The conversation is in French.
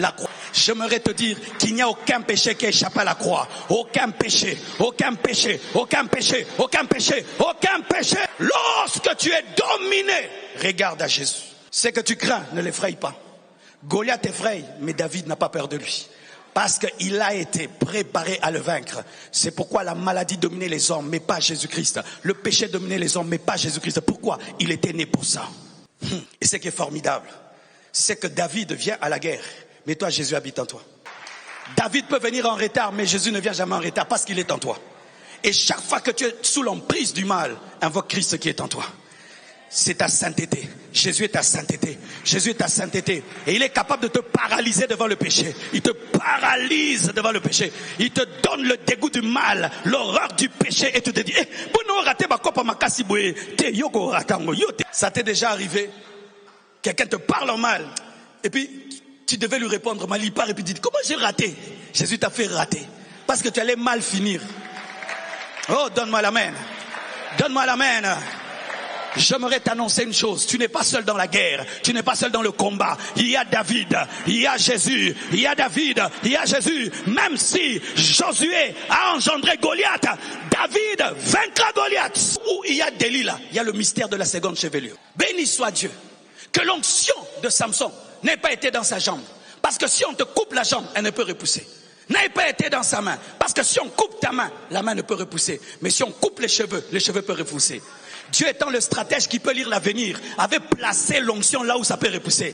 La croix. J'aimerais te dire qu'il n'y a aucun péché qui échappe à la croix. Aucun péché, aucun péché, aucun péché, aucun péché, aucun péché. Lorsque tu es dominé, regarde à Jésus. Ce que tu crains, ne l'effraie pas. Goliath effraie, mais David n'a pas peur de lui. Parce qu'il a été préparé à le vaincre. C'est pourquoi la maladie dominait les hommes, mais pas Jésus-Christ. Le péché dominait les hommes, mais pas Jésus-Christ. Pourquoi? Il était né pour ça. Et ce qui est formidable, c'est que David vient à la guerre. Mais toi, Jésus habite en toi. David peut venir en retard, mais Jésus ne vient jamais en retard parce qu'il est en toi. Et chaque fois que tu es sous l'emprise du mal, invoque Christ qui est en toi. C'est ta sainteté. Jésus est ta sainteté. Jésus est ta sainteté. Et il est capable de te paralyser devant le péché. Il te paralyse devant le péché. Il te donne le dégoût du mal, l'horreur du péché. Et tu te dis, ça t'est déjà arrivé? Quelqu'un te parle en mal. Et puis, tu devais lui répondre mal. Il part et puis dit, comment j'ai raté? Jésus t'a fait rater. Parce que tu allais mal finir. Oh, donne-moi la main. Donne-moi la main. J'aimerais t'annoncer une chose, tu n'es pas seul dans la guerre, tu n'es pas seul dans le combat. Il y a David, il y a Jésus, il y a David, il y a Jésus. Même si Josué a engendré Goliath, David vaincra Goliath. Où il y a Delilah, il y a le mystère de la seconde chevelure. Béni soit Dieu, que l'onction de Samson n'ait pas été dans sa jambe. Parce que si on te coupe la jambe, elle ne peut repousser. N'ait pas été dans sa main. Parce que si on coupe ta main, la main ne peut repousser. Mais si on coupe les cheveux peuvent repousser. Dieu étant le stratège qui peut lire l'avenir, avait placé l'onction là où ça peut repousser.